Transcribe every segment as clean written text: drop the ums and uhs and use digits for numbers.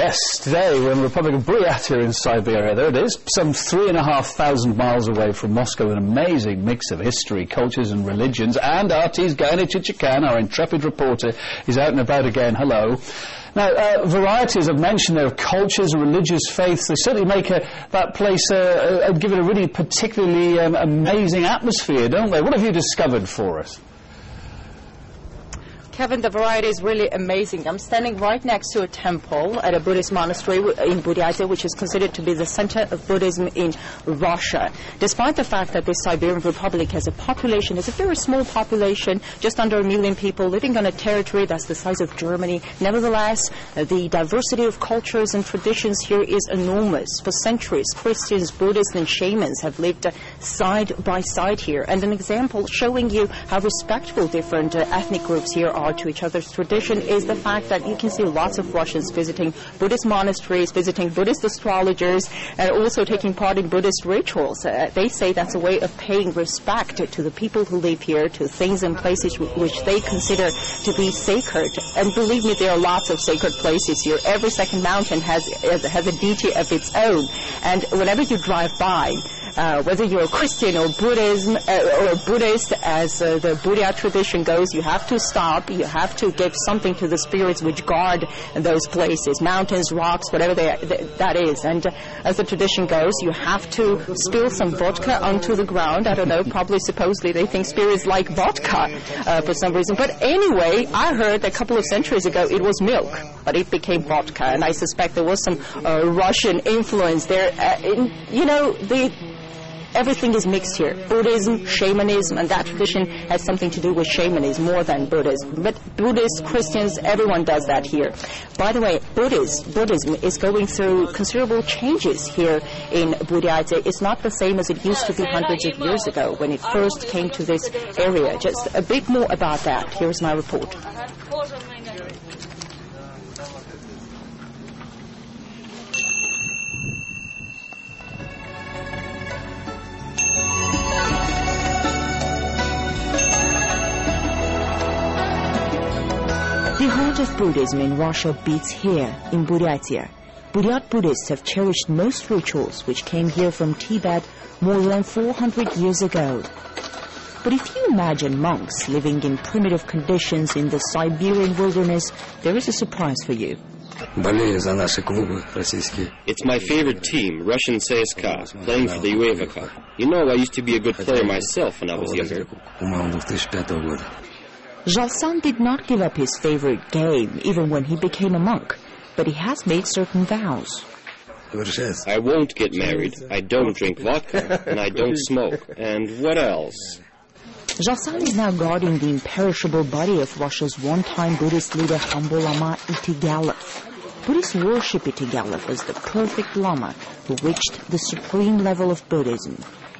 Yes, today we're in the Republic of Buryatia in Siberia. There it is, some 3,500 miles away from Moscow, an amazing mix of history, cultures and religions. And Artis Gainichichikan, our intrepid reporter, is out and about again. Hello. Now, varieties I've mentioned there of cultures, religious faiths, they certainly make that place give it a really particularly amazing atmosphere, don't they? What have you discovered for us? Kevin, the variety is really amazing. I'm standing right next to a temple at a Buddhist monastery in Buryatia, which is considered to be the center of Buddhism in Russia. Despite the fact that this Siberian Republic has a population, it's a very small population, just under 1 million people living on a territory that's the size of Germany. Nevertheless, the diversity of cultures and traditions here is enormous. For centuries, Christians, Buddhists, and shamans have lived side by side here. And an example showing you how respectful different ethnic groups here are to each other's tradition is the fact that you can see lots of Russians visiting Buddhist monasteries, visiting Buddhist astrologers, and also taking part in Buddhist rituals. They say that's a way of paying respect to the people who live here, to things and places which they consider to be sacred. And believe me, there are lots of sacred places here. Every second mountain has a deity of its own. And whenever you drive by, whether you're a Christian or Buddhism or Buddhist, as the Buddha tradition goes, you have to stop. You have to give something to the spirits which guard those places, mountains, rocks, whatever that is. And as the tradition goes, you have to spill some vodka onto the ground. I don't know, probably supposedly they think spirits like vodka for some reason. But anyway, I heard a couple of centuries ago it was milk, but it became vodka. And I suspect there was some Russian influence there. Everything is mixed here. Buddhism, shamanism, and that tradition has something to do with shamanism more than Buddhism. But Buddhists, Christians, everyone does that here. By the way, Buddhism is going through considerable changes here in Buryatia. It's not the same as it used to be hundreds of years ago when it first came to this area. Just a bit more about that. Here's my report. The heart of Buddhism in Russia beats here, in Buryatia. Buryat Buddhists have cherished most rituals which came here from Tibet more than 400 years ago. But if you imagine monks living in primitive conditions in the Siberian wilderness, there is a surprise for you. It's my favorite team, Russian CSKA, playing for the UEFA Cup. You know, I used to be a good player myself when I was younger. Zhalsan did not give up his favorite game, even when he became a monk, but he has made certain vows. I won't get married, I don't drink vodka, and I don't smoke. And what else? Zhalsan is now guarding the imperishable body of Russia's one-time Buddhist leader Humble Lama Itigalov. Buddhists worship Itigalov as the perfect Lama who reached the supreme level of Buddhism.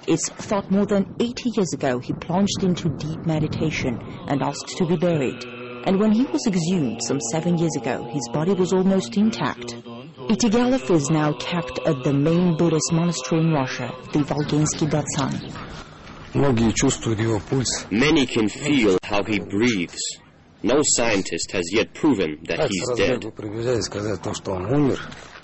It's thought more than 80 years ago he plunged into deep meditation and asked to be buried. And when he was exhumed some 7 years ago, his body was almost intact. Itigalov is now kept at the main Buddhist monastery in Russia, the Volginsky Datsan. Many can feel how he breathes. No scientist has yet proven that he's dead.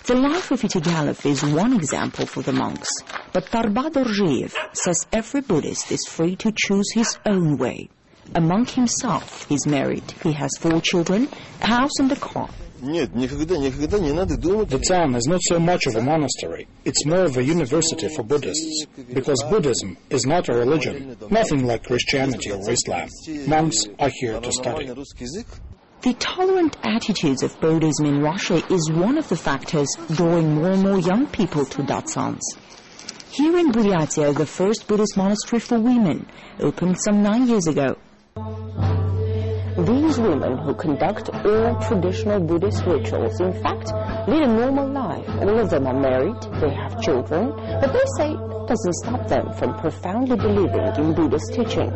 The life of Itigalov is one example for the monks, but Tarba Dorjiev says every Buddhist is free to choose his own way. A monk himself, he's married, he has 4 children, a house and a car. The town is not so much of a monastery, it's more of a university for Buddhists, because Buddhism is not a religion, nothing like Christianity or Islam. Monks are here to study. The tolerant attitudes of Buddhism in Russia is one of the factors drawing more and more young people to Datsans. Here in Buryatia, the first Buddhist monastery for women opened some 9 years ago. These women who conduct all traditional Buddhist rituals, in fact, lead a normal life. All of them are married, they have children, but they say it doesn't stop them from profoundly believing in Buddhist teaching.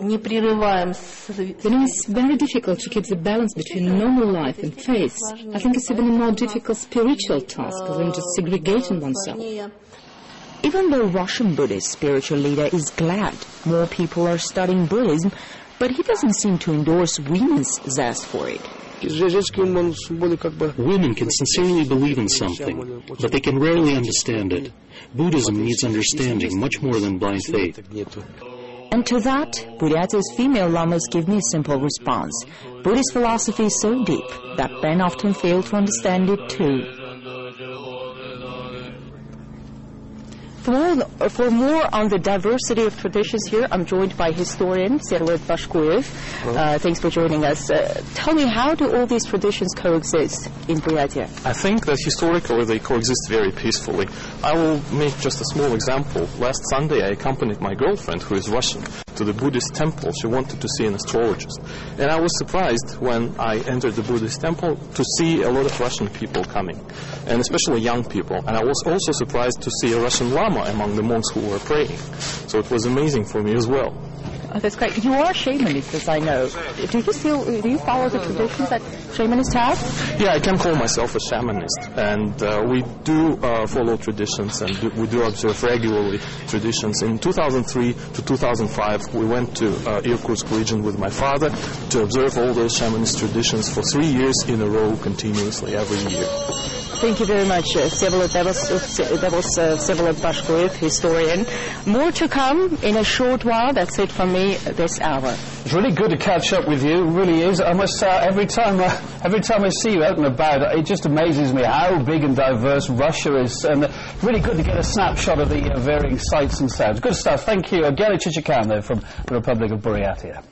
It's very difficult to keep the balance between normal life and faith. I think it's even a more difficult spiritual task than just segregating oneself. Even though Russian Buddhist spiritual leader is glad more people are studying Buddhism, But he doesn't seem to endorse women's zest for it. Women can sincerely believe in something, but they can rarely understand it. Buddhism needs understanding much more than blind faith. And to that, Buryatia's female lamas give me a simple response. Buddhist philosophy is so deep that men often fail to understand it too. For more on the diversity of traditions here, I'm joined by historian Servet Bashkuyev. Thanks for joining us. Tell me, how do all these traditions coexist in Buryatia? I think that historically they coexist very peacefully. I will make just a small example. Last Sunday I accompanied my girlfriend, who is Russian, to the Buddhist temple. She wanted to see an astrologist. And I was surprised when I entered the Buddhist temple to see a lot of Russian people coming, and especially young people. And I was also surprised to see a Russian lama among the monks who were praying. So it was amazing for me as well. Oh, that's great. You are a shamanist, as I know. Do you follow the traditions that shamanists have? Yeah, I can call myself a shamanist, and we do follow traditions, and we do observe regularly traditions. In 2003 to 2005, we went to Irkutsk region with my father to observe all those shamanist traditions for 3 years in a row, continuously every year. Thank you very much, Servet Bashkuyev, historian. More to come in a short while. That's it from me this hour. It's really good to catch up with you. It really is. I must say, every time I see you out and about, it just amazes me how big and diverse Russia is. And really good to get a snapshot of the varying sights and sounds. Good stuff. Thank you. Evgeny Chichikan there from the Republic of Buryatia.